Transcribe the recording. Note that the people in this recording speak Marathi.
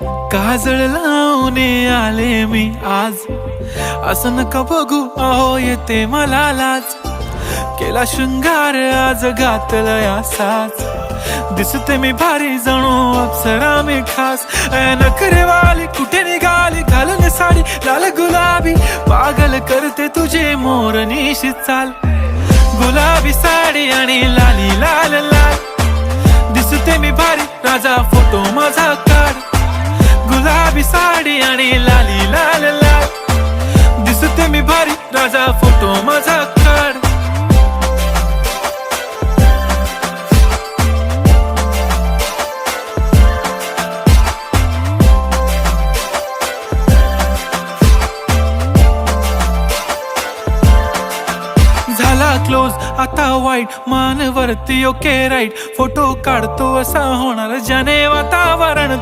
काजळ लावून आले मी आज, असं नका बघू अहो येते मला लाज. केला शृंगार आज घातला असाच, दिसते मी भारी जणू अप्सरा मी खास. नखरेवाली कुठे निघाली घालून साडी लाल गुलाबी, पागल करते तुझे मोरनीशी चाल. गुलाबी साडी आणि लाली लाल लाल, दिसते मी भारी राजा फोटो माझा काढ. गुलाबी साडी आणि लाली लाल लाल, दिसते मी भारी राजा फोटो माझा काढ. झाला क्लोज आता वाईट मान वरती ओके राईट, फोटो काढतो असा होणार ज्याने वातावरण